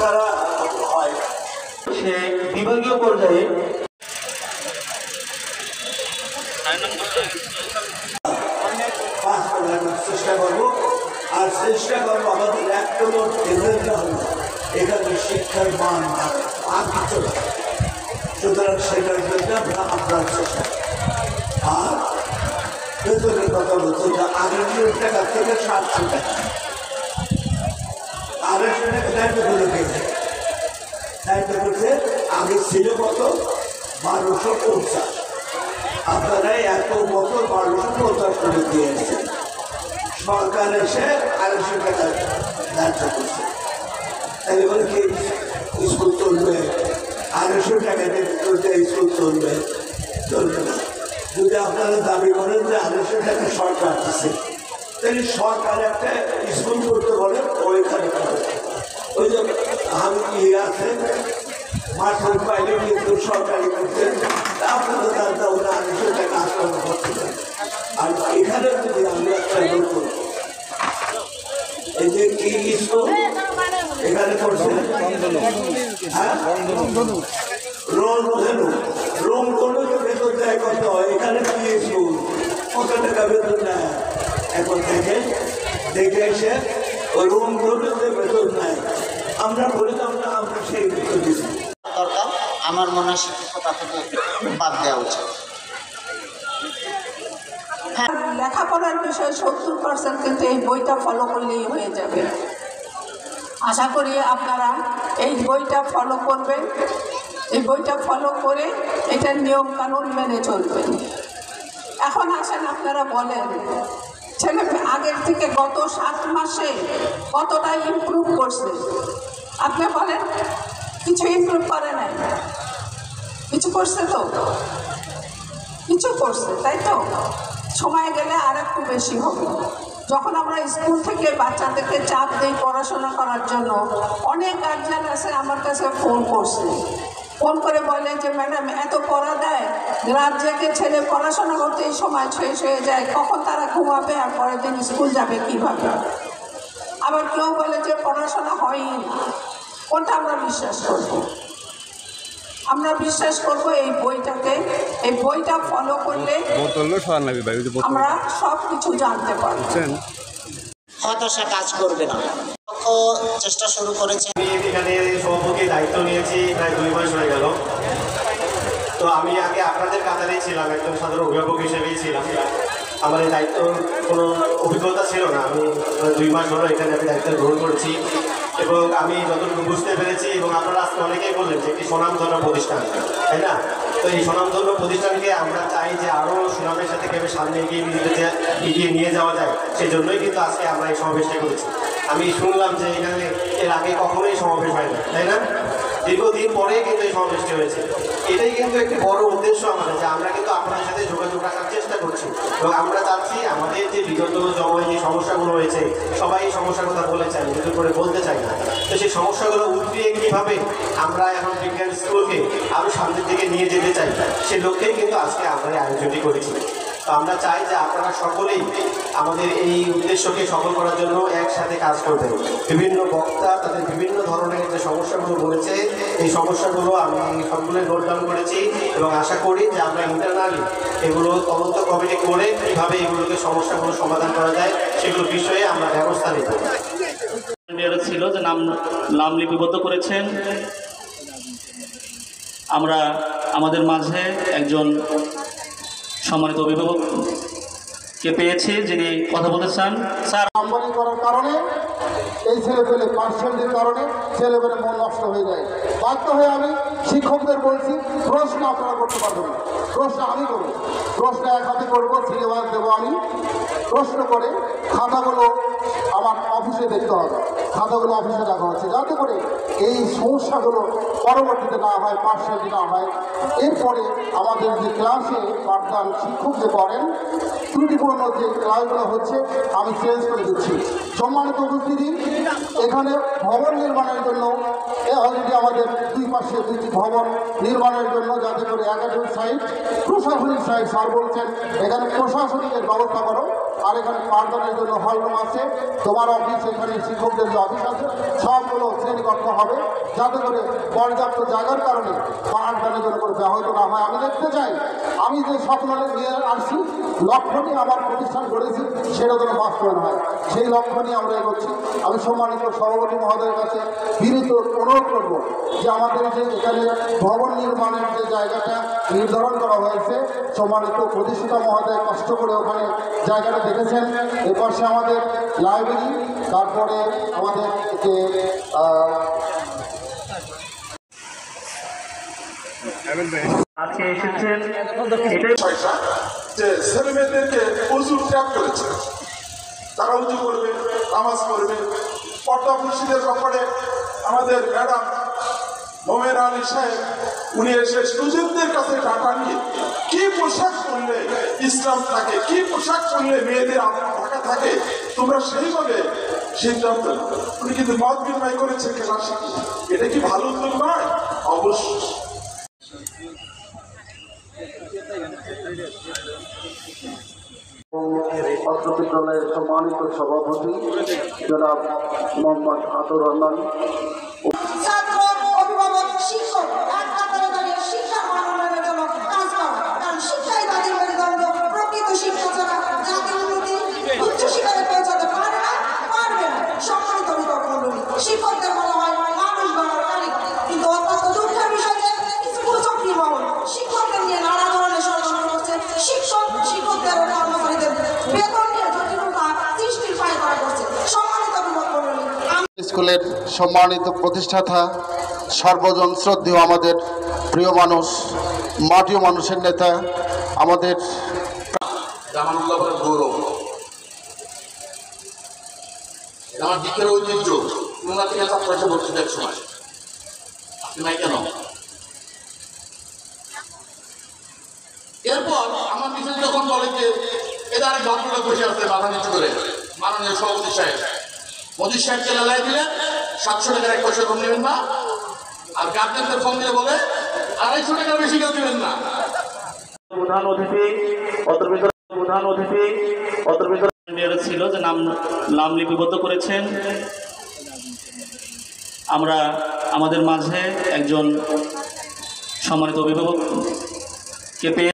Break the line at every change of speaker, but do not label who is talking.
করা হয়। সে বিভাগীয় পর্যায়ে পাস করার চেষ্টা করবো, আর চেষ্টা করবো আমাদের একটা এজেন্ডা হল এখানে শিক্ষার মান আর কিছু। সুতরাং সেটার জন্য আমরা আপনার চেষ্টা, আর বেতনের কথা বলছি যে 800 টাকা থেকে 700 টাকা, 800 টাকা দায়িত্ব করে গেছে, দায়িত্ব করছে আগে ছিল কত 1250, আপনারা এত বছর 1250 করে দিয়েছেন, সরকার এসে 250 টাকা দায়িত্ব করছে। তাই বলে কি স্কুল চলবে? 250 টাকা দিয়ে স্কুল চলবে? চলবে না। যদি আপনারা দাবি করেন যে 250 টাকা সরকার দিচ্ছে, তাহলে সরকার একটা স্কুল করতে বলে ওইখানে ওই যে আমি ইয়ে আছে মাঠের বাইরে কিন্তু সরকারি করছেন, আপনারা তার দাম 250 টাকা আচরণ করতে পারেন। আর এখানে যদি আমরা একটা নতুন এই যে কি স্কুল এখানে করছেন, হ্যাঁ রংধনু বেতন দেয় কত, এখানে কি স্কুল কত টাকা বেতন নেয়? এখন থেকে দেখে এসে ওই রংধনুতে বেতন নেয়, আমরা বলি তো আমরা সেই বেতন দিচ্ছি।
দরকার আমার মনে হয় শিক্ষকতা থেকে বাদ দেওয়া উচিত।
লেখাপড়ার বিষয়ে 70% কিন্তু এই বইটা ফলো করলেই হয়ে যাবে। আশা করি আপনারা এই বইটা ফলো করবেন, এই বইটা ফলো করে এটার নিয়ম কানুন মেনে চলবেন। এখন আসেন আপনারা বলেন ছেলে আগের থেকে গত 7 মাসে কতটা ইমপ্রুভ করছে? আপনি বলেন কিছু ইমপ্রুভ করে নাই? কিছু করছে তো? কিছু করছে, তাই তো? সময় গেলে আর একটু বেশি হবে। যখন আমরা স্কুল থেকে বাচ্চাদেরকে চাপ দিই পড়াশোনা করার জন্য, অনেক গার্জিয়ান আছে আমার কাছে ফোন করছে, ফোন করে বলে যে ম্যাডাম এত পড়া দেয়, রাত জেগে ছেলে পড়াশোনা করতে এই সময় শেষ হয়ে যায়, কখন তারা ঘুমাবে আর পরের দিন স্কুল যাবে কিভাবে? আবার কেউ বলে যে পড়াশোনা হয়ই না। কোনটা আমরা বিশ্বাস করব? আমরা বিশ্বাস করব এই বইটাকে, এই বইটা ফলো করলে আমরা সব কিছু জানতে পারব।
হতাশা কাজ করবে না। চেষ্টা শুরু করেছে।
এখানে সভাপতির দায়িত্ব নিয়েছি প্রায় 2 মাস হয়ে গেল। তো আমি আগে আপনাদের কাতারেই ছিলাম, একজন সাধারণ অভিভাবক হিসেবেই ছিলাম। আমার এই দায়িত্ব কোনো অভিজ্ঞতা ছিল না। আমি 2 মাস হলো এখানে আমি দায়িত্ব গ্রহণ করেছি এবং আমি যতটুকু বুঝতে পেরেছি, এবং আপনারা আজকে অনেকেই বললেন যে একটি স্বনামধন্য প্রতিষ্ঠান, তাই না? তো এই স্বনামধন্য প্রতিষ্ঠানকে আমরা চাই যে আরও সুনামের সাথে কীভাবে সামনে এগিয়ে নিয়ে যাওয়া যায়, সেই জন্যই কিন্তু আজকে আমরা এই সমাবেশটা করেছি। আমি শুনলাম যে এখানে এর আগে কখনোই সমাবেশ হয় না, তাই না? দীর্ঘদিন পরে কিন্তু এই সমাবেশটি হয়েছে। এটাই কিন্তু একটি বড় উদ্দেশ্য আমাদের, যে আমরা কিন্তু আপনাদের সাথে যোগাযোগ রাখার চেষ্টা করছি এবং আমরা চাচ্ছি আমাদের যে বিগত সময়ে যে সমস্যাগুলো হয়েছে, সবাই এই সমস্যার কথা বলেছে, আমি যদি করে বলতে চাই না। তো সেই সমস্যাগুলো উতরিয়ে কীভাবে আমরা এখন বিজ্ঞান স্কুলকে আরও সামনের দিকে নিয়ে যেতে চাই, সে লক্ষ্যেই কিন্তু আজকে আমরা এই আয়োজনটি করেছি। তো আমরা চাই যে আপনারা সকলেই আমাদের এই উদ্দেশ্যকে সফল করার জন্য একসাথে কাজ করবেন। বিভিন্ন বক্তা তাদের বিভিন্ন ধরনের যে সমস্যাগুলো বলেছে, এই সমস্যাগুলো আমি সবগুলোই নোট ডাউন করেছি এবং আশা করি যে আমরা ইন্টারনালি এগুলো তদন্ত কমিটি করে কীভাবে এগুলোকে সমস্যাগুলো সমাধান করা যায় সেগুলো বিষয়ে আমরা ব্যবস্থা নেব।
ছিল যে নাম লিপিবদ্ধ করেছেন। আমরা আমাদের মাঝে একজন সম্মানিত অভিভাবককে পেয়েছি যিনি কথা বলতে চান। স্যার,
নাম্বারিং করার কারণে এই ছেলেপেলে পার্সেন্টের কারণে ছেলেপেলে মন নষ্ট হয়ে যায়। বাধ্য হয়ে আমি শিক্ষকদের বলছি প্রশ্ন আপনারা করতে পারবেন না, প্রশ্ন আমি করব। প্রশ্ন এক হাতে করবো, সিলেবাস দেবো আমি। প্রশ্ন করে খাতাগুলো আমার অফিসে দেখতে হবে, খাতাগুলো অফিসে রাখা হচ্ছে যাতে করে এই সমস্যাগুলো পরবর্তীতে না হয়, পার্সেন্ট না হয়। এরপরে আমাদের যে ক্লাসে পাঠদান শিক্ষক যে করেন, ত্রুটিপূর্ণ যে ক্লাসগুলো হচ্ছে আমি চেঞ্জ করে দিচ্ছি। সম্মানিত উপস্থিতি, এখানে ভবন নির্মাণের জন্য অলরেডি আমাদের 2 পাশে 2টি ভবন নির্মাণের জন্য, যাতে করে একাডেমিক সাইট, প্রশাসনিক সাইট স্যার বলছেন এখানে প্রশাসনিকের ব্যবস্থা করো, আর এখানে পাঠদানের জন্য হলরুম আছে, তোমার অফিস, এখানে শিক্ষকদের যে অফিস আছে সবগুলো শ্রেণীকক্ষ হবে, যাতে করে পর্যাপ্ত জায়গার কারণে পাঠদানের জন্য করে ব্যাহত না হয়। আমি দেখতে চাই আমি যে স্বপ্ন নিয়ে আসছি, লক্ষ্য নিয়ে আমার প্রতিষ্ঠান করেছি, সেটা যেন বাস্তবায়ন হয়, সেই লক্ষ্য নিয়ে আমরা এগোচ্ছি। আমি সম্মানিত সভাপতি মহোদয়ের কাছে বিনীত অনুরোধ করব যে আমাদের যে এখানে ভবন নির্মাণের যে জায়গাটা নির্ধারণ করা হয়েছে, সম্মানিত প্রতিষ্ঠাতা মহোদয় কষ্ট করে ওখানে জায়গাটা দেখেছেন। এর পাশে আমাদের লাইব্রেরি, তারপরে আমাদের যে
আজকে এসেছেন
পয়সা যে ছেলে মেয়েদেরকে প্রচুর ত্যাগ করেছে, তারা উঁচু করবে, নামাজ পড়বে। পর্দা মুর্শিদের ব্যাপারে আমাদের ম্যাডাম মোমেন আলী সাহেব উনি এসে স্টুডেন্টদের কাছে টাকা নিয়ে কি পোশাক পরলে ইসলাম থাকে, কি পোশাক পরলে মেয়েদের ঢাকা থাকে, তোমরা সেইভাবে সিদ্ধান্ত নাও। উনি কিন্তু মত বিনিময় করেছে ক্লাসে। এটা কি ভালো উদ্যোগ নয়? অবশ্যই।
অত্র বিদ্যালয়ের সম্মানিত সভাপতি জনাব মোহাম্মদ আতর রহমান,
ছাত্র, অভিভাবক, শিক্ষক এক কাতারে দাঁড়িয়ে শিক্ষার মান উন্নয়নের জন্য কাজ করা। কারণ শিক্ষাই জাতির মেরুদণ্ড। প্রকৃত শিক্ষা ছাড়া জাতির উন্নতি উচ্চ শিখরে পৌঁছাতে পারে না, পারবে না। সম্মানিত অভিভাবক মণ্ডলী, শিক্ষকদের বলা হয় মানুষ গড়ার কারিগর, কিন্তু অত্যন্ত দুঃখের বিষয় যে কিছু কুচক্রী মহল শিক্ষকদের নিয়ে নানা ধরনের ষড়যন্ত্র করছে। শিক্ষকদের ও কর্মচারীদের বেতন নিয়ে জটিলতা সৃষ্টির পায়তারা করছে। সম্মানিত অভিভাবক মণ্ডলী,
স্কুলের সম্মানিত প্রতিষ্ঠাতা, সর্বজন শ্রদ্ধেয় আমাদের প্রিয় মানুষ, মাটিও মানুষের নেতা, আমাদের
জামানুল্লাহের গৌরব, এটা আমার দিকের ঐতিহ্য। তোমরা থেকে ছাত্র এসে বলছি এক সময় আপনি নাই কেন। এরপর আমার পিছনে যখন বলে যে এদের আরেক বাপুরা বসে আছে মাথা নিচু করে, মাননীয় সভাপতি সাহেব মোদী সাহেবকে লাগাই দিলেন 700 টাকার 1 পয়সা কম নেবেন না, আর গার্জেনদের ফোন দিয়ে বলে 250 টাকার বেশি কেউ দেবেন না।
প্রধান অতিথি অত্র বিদ্যালয় ছিল যে নাম লিপিবদ্ধ করেছেন। আমরা আমাদের মাঝে একজন সম্মানিত অভিভাবককে পেয়ে